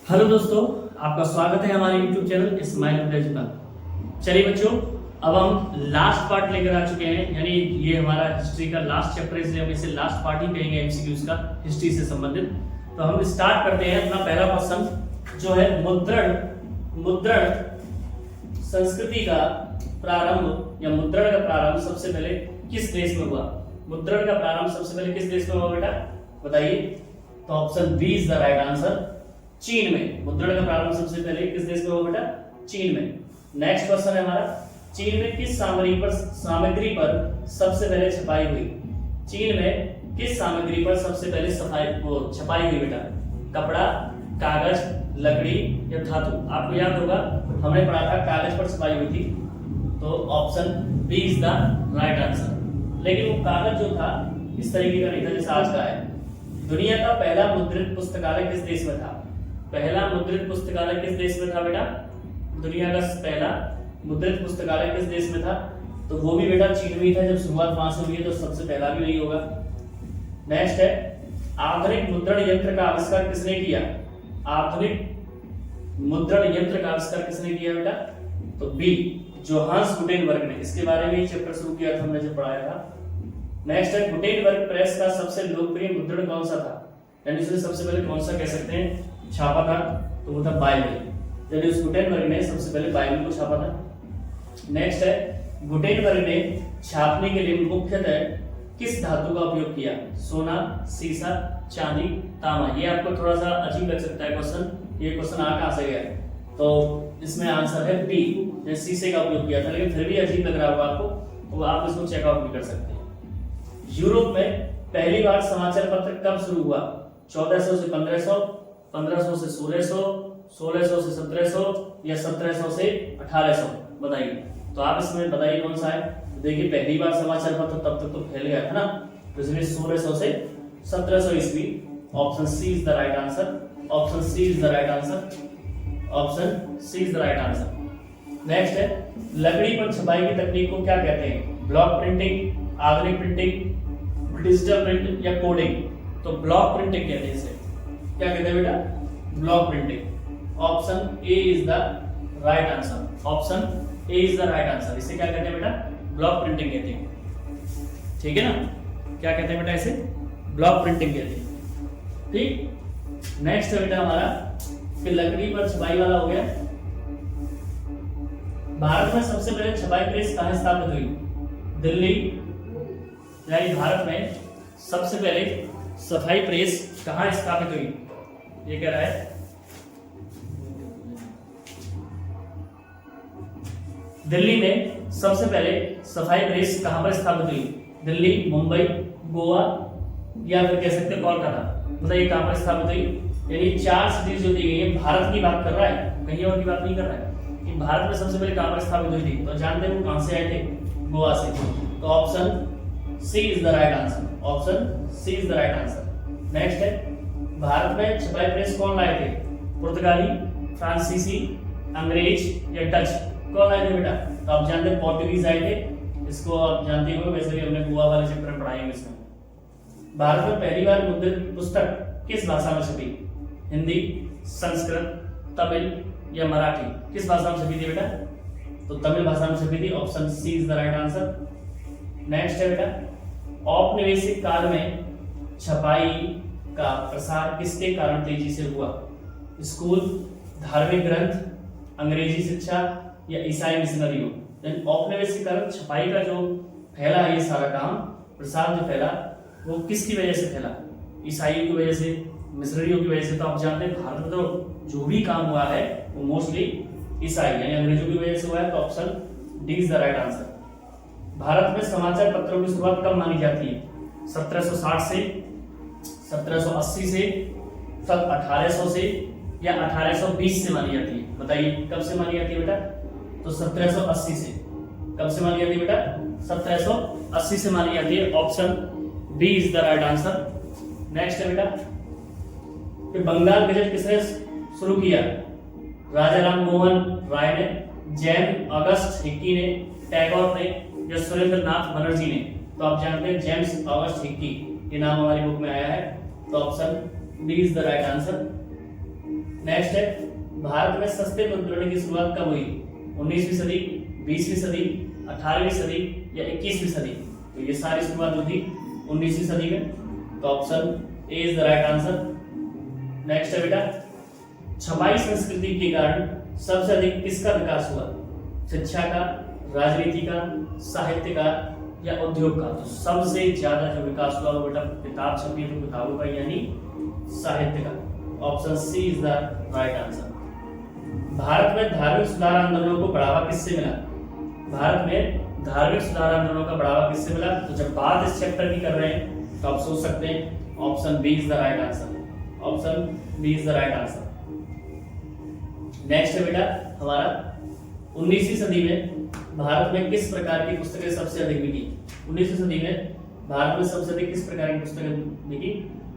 Hello दोस्तों, आपका स्वागत है हमारे YouTube चैनल स्माइल विलेज पर। चलिए बच्चों, अब हम लास्ट पार्ट लेकर आ चुके हैं, यानी ये हमारा हिस्ट्री का लास्ट चैप्टर है, इसलिए हम इसे लास्ट पार्ट ही कहेंगे एमसीक्यूज का हिस्ट्री से संबंधित। तो हम स्टार्ट करते हैं अपना पहला क्वेश्चन, जो है मुद्रण संस्कृति का प्रारंभ या मुद्रण का प्रारंभ सबसे पहले किस देश में हुआ? मुद्रण का प्रारंभ सबसे पहले किस देश में हुआ बेटा, बताइए। तो option B is the right answer, चीन में। मुद्रण का प्रारंभ सबसे पहले किस देश में हुआ बेटा? चीन में। नेक्स्ट क्वेश्चन है हमारा, चीन में किस सामग्री पर सबसे पहले छपाई हुई? चीन में किस सामग्री पर सबसे पहले छपाई हुई बेटा? कपड़ा, कागज, लकड़ी या धातु? आपको याद होगा हमने पढ़ा था कागज पर छपाई हुई थी, तो option B is the right answer. लेकिन वो कागज जो था इस तरीके का नहीं था जैसा आज का है। दुनिया का पहला मुद्रित पुस्तकालय किस देश में था? पहला मुद्रित पुस्तकालय किस देश में था बेटा? दुनिया का पहला मुद्रित पुस्तकालय किस देश में था? तो वो भी बेटा चीन में ही था। जब शुरुआत वहां से हुई है तो सबसे पहला भी वही होगा। नेक्स्ट है, आधुनिक मुद्रण यंत्र का आविष्कार किसने किया? आधुनिक मुद्रण यंत्र का आविष्कार किसने किया बेटा? तो बी, जोहान्स गुटेनबर्ग ने। इसके बारे में ही चैप्टर शुरू किया था हमने जब पढ़ाया था। नेक्स्ट है, गुटेनबर्ग प्रेस का सबसे लोकप्रिय मुद्रण कौन सा था? यानी उसने सबसे पहले कौन सा कह सकते हैं छापा था? तो वो था बाइबल। यानी उस गुटेनबर्ग ने सबसे पहले बाइबल को छापा था। नेक्स्ट है, गुटेनबर्ग ने छापने के लिए मुख्यतः किस धातु का उपयोग किया? सोना, सीसा, चांदी, तांबा। ये आपको थोड़ा सा अजीब लग सकता है क्वेश्चन, ये क्वेश्चन आ कहां से गया? तो इसमें आंसर है बी, शीशे का उपयोग किया था। लेकिन फिर भी अजीब लग रहा होगा आपको, तो आप इसको चेकआउट भी कर सकते हैं। यूरोप में पहली बार समाचार पत्र कब शुरू हुआ? 1400 से 1500, 1500 से 1600, 1600 से 1700 या 1700 से 1800? बताइए। तो आप इसमें बताइए कौन सा है। तो देखिए, पहली बार समाचार पत्र तब तक तो फैल गया था ना, तो इसलिए 1600 से 1700 ईस्वी। Option C is the right answer. Option C is the right answer. Option C is the right answer. Next है, लकड़ी पर छपाई की तकनीक को क्या कहते हैं? ब्लॉक प्रिंटिंग, आधुनिक प्रिंटिंग, डिजिटल प्रिंट या कोडिंग? तो ब्लॉक प्रिंटिंग कहते हैं इसे। क्या कहते हैं बेटा? Block printing. Option A is the right answer. Option A is the right answer. इसे क्या कहते हैं बेटा? ब्लॉक प्रिंटिंग कहते हैं। ठीक है ना? क्या कहते हैं बेटा इसे? ब्लॉक प्रिंटिंग कहते हैं। ठीक। नेक्स्ट है बेटा हमारा, फिर लकड़ी पर छपाई वाला हो गया। भारत में सबसे पहले छपाई प्रेस कहां स्थापित हुई? दिल्ली। यानी भारत में सबसे पहले सफाई प्रेस कहां स्थापित हुई? ये कह रहा है दिल्ली में सबसे पहले सफाई प्रेस कहां पर स्थापित हुई? दिल्ली, मुंबई, गोवा या फिर कह सकते हैं कोलकाता। बताइए कहां पर स्थापित हुई? यानी 4 सिटीज जो दी गई है, भारत की बात कर रहा है, कहीं और की बात नहीं कर रहा है कि भारत में सबसे पहले कहां पर स्थापित हुई थी। तो जानते हैं वो कहां से आए थे? गोवा से। तो option C is the right answer. Option C is the right answer. Next है, भारत में छपाई प्रेस कौन लाए थे? पुर्तगाली, फ्रांसीसी, अंग्रेज या डच? कौन लाए थे बेटा? तो आप जानते हैं पोर्टुगीज आए थे। इसको आप जानते हो, वैसे भी हमने गोवा वाले चैप्टर में पढ़ाए हैं इसमें। भारत में पहली बार मुद्रित पुस्तक किस भाषा में छपी? हिंदी, संस्कृत, तमिल या मराठी? किस भाषा में छपी थी बेटा? तो तमिल भाषा में छपी थी। Option C is the right answer. Next है बेटा, औपनिवेशिक काल में छपाई का प्रसार किसके कारण तेजी से हुआ? स्कूल, धार्मिक ग्रंथ, अंग्रेजी शिक्षा या ईसाई मिशनरियों? औपनिवेशिक काल छपाई का जो फैला है, ये सारा काम प्रसार जो फैला, वो किसकी वजह से फैला? ईसाइयों की वजह से, मिशनरियों की वजह से। तो आप जानते हैं भारत में तो जो भी काम हुआ है वो मोस्टली ईसाई यानी अंग्रेजों की वजह से हुआ है। तो option D is the right answer. Bharat में समाचार पत्रों की शुरुआत कब मानी जाती है? 1760 से, 1780 से, 1800 से या 1820 से मानी जाती है? बताइए कब से मानी जाती है बेटा? तो 1780 से। कब से मानी जाती है बेटा? 1780 से मानी जाती है। Option B is the right answer. Next है बेटा, कि बंगाल गजट किसने शुरू किया? राजा राम मोहन राय ने, जैन अगस्त हिक्की ने, टैगोर ने या सुरेंद्र नाथ बनर्जी ने? तो आप जानते हैं जेम्स ऑगस्ट हिक्की, ये नाम हमारी बुक में आया है। तो option B is the right answer. Next है भारत में सस्ते मुद्रण की शुरुआत कब हुई? 19वीं सदी, 20वीं सदी, 18वीं सदी या 21वीं सदी? तो ये सारी शुरुआत हुई थी 19वीं सदी में, तो option A is the right answer. Next है बेटा, छपाई संस्कृति के कारण सबसे अधिक किसका विकास हुआ? शिक्षा का, राजनीति का, साहित्य का या उद्योग का? तो सबसे ज्यादा जो विकास हुआ वो बेटा किताब छपी है, तो किताबों का यानी साहित्य का। Option C is the right answer. Bharat में धार्मिक सुधार आंदोलनों को बढ़ावा किससे मिला? भारत में धार्मिक सुधार आंदोलनों का बढ़ावा किससे मिला? तो जब बात इस चैप्टर की कर रहे हैं तो आप सोच सकते हैं option B is the right answer. Option B is the right answer. Next है बेटा हमारा 19वीं सदी में भारत में किस प्रकार की पुस्तकें सबसे अधिक बिकी? 19वीं सदी में भारत में सबसे अधिक किस प्रकार की पुस्तकें बिकी?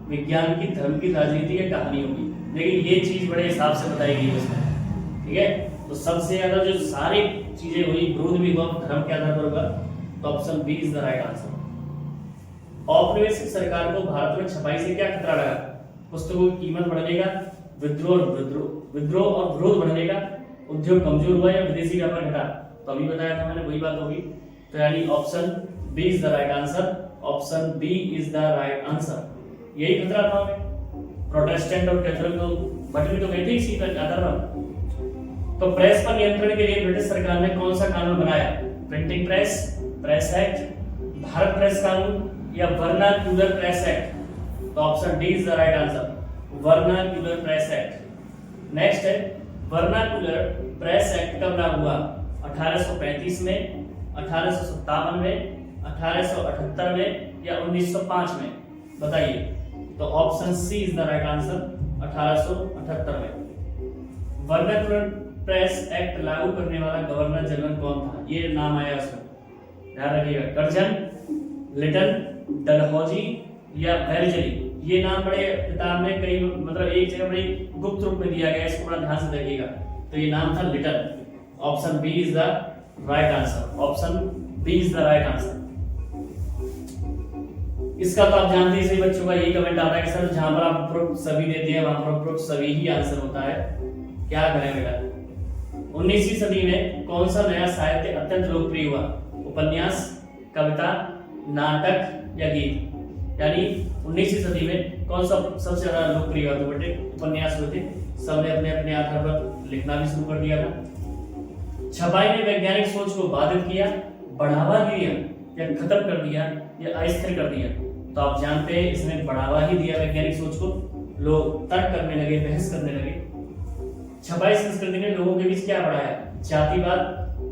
विज्ञान की, धर्म की, राजनीति की, कहानियों की। देखिए ये चीज बड़े हिसाब से बताई गई है इसमें, ठीक है। तो सबसे ज्यादा जो सारी चीजें हुई, विरोध भी हुआ, धर्म के आधार पर हुआ, तो option B is the right answer. औपनिवेशिक सरकार को भारत में छपाई से क्या खतरा लगा? पुस्तकों की कीमत बढ़ने का, विद्रोह और विरोध बढ़ने का, उद्योग कमजोर हुआ या विदेशी व्यापार घटा? तो अभी बताया था मैंने, वही बात होगी। तो यानी option B is the right answer. Option B is the right answer. यही खतरा था हमें, प्रोटेस्टेंट और कैथोलिक तो बट भी तो गए थे इसी का आधार पर। तो प्रेस पर नियंत्रण के लिए ब्रिटिश सरकार ने कौन सा कानून बनाया? Printing press, press act, Bharat press कानून या वर्नाक्यूलर प्रेस एक्ट? तो option D is the right answer, vernacular press act. Next है वर्नाक्यूलर प्रेस एक्ट कब लागू हुआ? 1835 में, 1857 में, 1878 में या 1905 में? बताइए। तो option C is the right answer, 1878 में। वर्नाक्यूलर प्रेस एक्ट लागू करने वाला गवर्नर जनरल कौन था? ये नाम आया उसमें, ध्यान रखिएगा। कर्जन, लिटन, डलहौजी या बेल्जरी? ये नाम बड़े किताब में कई मतलब एक जगह बड़ी गुप्त रूप में दिया गया है, इसको बड़ा ध्यान से देखिएगा। तो ये नाम था Lytton. Option B is the right answer. Option B is the right answer. इसका तो आप जानते ही सही बच्चों का यही कमेंट आता है कि सर जहां पर आप उपरोक्त सभी देते हैं वहां पर उपरोक्त सभी ही आंसर होता है, क्या करें बेटा? 19वीं सदी में कौन सा नया साहित्य अत्यंत लोकप्रिय हुआ? उपन्यास, कविता, नाटक या गीत? यानी 19वीं सदी में कौन सा सबसे ज्यादा लोकप्रिय हुआ? तो बेटे उपन्यास हुए थे, सबने अपने अपने आधार पर लिखना भी शुरू कर दिया था। छपाई ने वैज्ञानिक सोच को बाधित किया, बढ़ावा दिया या खत्म कर दिया या अस्थिर कर दिया? तो आप जानते हैं इसने बढ़ावा ही दिया वैज्ञानिक सोच को, लोग तर्क करने लगे, बहस करने लगे। छपाई संस्कृति ने लोगों के बीच क्या बढ़ाया? जातिवाद,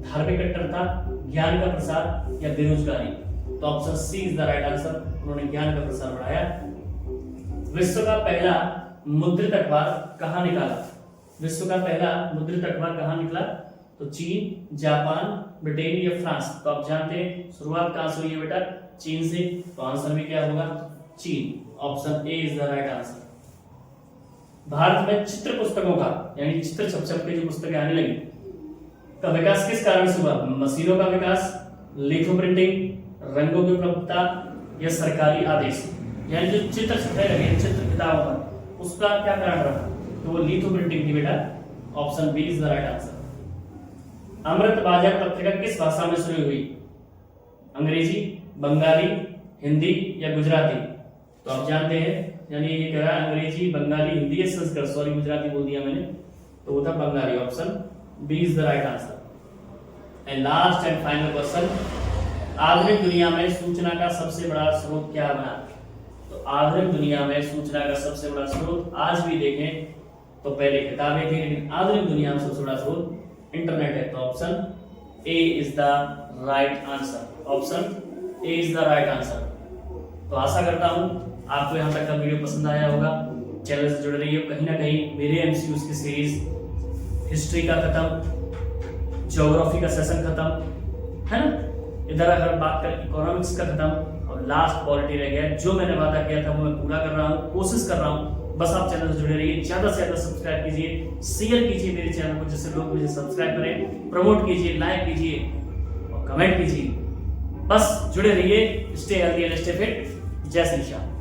धार्मिक कट्टरता, ज्ञान का प्रसार या बेरोजगारी? तो option C is the right answer, उन्होंने ज्ञान का प्रसार बढ़ाया। विश्व का पहला मुद्रित अखबार कहां निकाला? विश्व का पहला मुद्रित अखबार कहां निकला? तो चीन, जापान, ब्रिटेन या फ्रांस? तो आप जानते हैं शुरुआत कहां से हुई है बेटा? चीन से। तो आंसर भी क्या होगा? चीन। Option A is the right answer. Bharat में चित्र पुस्तकों का यानी चित्र छप के जो पुस्तकें आने लगी का विकास किस कारण से हुआ? मशीनों का विकास, लिथो प्रिंटिंग, रंगों की उपलब्धता या सरकारी आदेश? यानी जो चित्र छपने लगे चित्र किताबों पर, उसका क्या कारण रहा? तो वो लिथो प्रिंटिंग थी बेटा। Option B is the right answer. Amrita Bazar Patrika किस भाषा में शुरू हुई? अंग्रेजी, बंगाली, हिंदी या गुजराती? तो आप जानते हैं यानी ये कह रहा है अंग्रेजी, बंगाली, हिंदी या संस्कृत, सॉरी गुजराती बोल दिया मैंने, तो वो था Bengali. Option B is the right answer. And last and final question, आधुनिक दुनिया में सूचना का सबसे बड़ा स्रोत क्या बना? तो आधुनिक दुनिया में सूचना का सबसे बड़ा स्रोत आज भी देखें तो पहले किताबें थी, लेकिन आधुनिक दुनिया में सबसे बड़ा स्रोत इंटरनेट है। तो option A is the right answer. Option A is the right answer. तो आशा करता हूं आपको यहाँ तक का वीडियो पसंद आया होगा। चैनल से जुड़े रहिए। कहीं ना कहीं मेरे एमसीक्यूज की सीरीज हिस्ट्री का खत्म, ज्योग्राफी का सेशन खत्म है ना, इधर अगर बात करें इकोनॉमिक्स का खत्म और लास्ट पॉलिटी रह गया। जो मैंने वादा किया था वो मैं पूरा कर रहा हूँ, कोशिश कर रहा हूँ। बस आप चैनल से जुड़े रहिए, ज्यादा से ज्यादा सब्सक्राइब कीजिए, शेयर कीजिए मेरे चैनल को, जिससे लोग मुझे सब्सक्राइब करें, प्रमोट कीजिए, लाइक कीजिए और कमेंट कीजिए। बस जुड़े रहिए। Stay healthy and stay fit. जय श्री श्याम।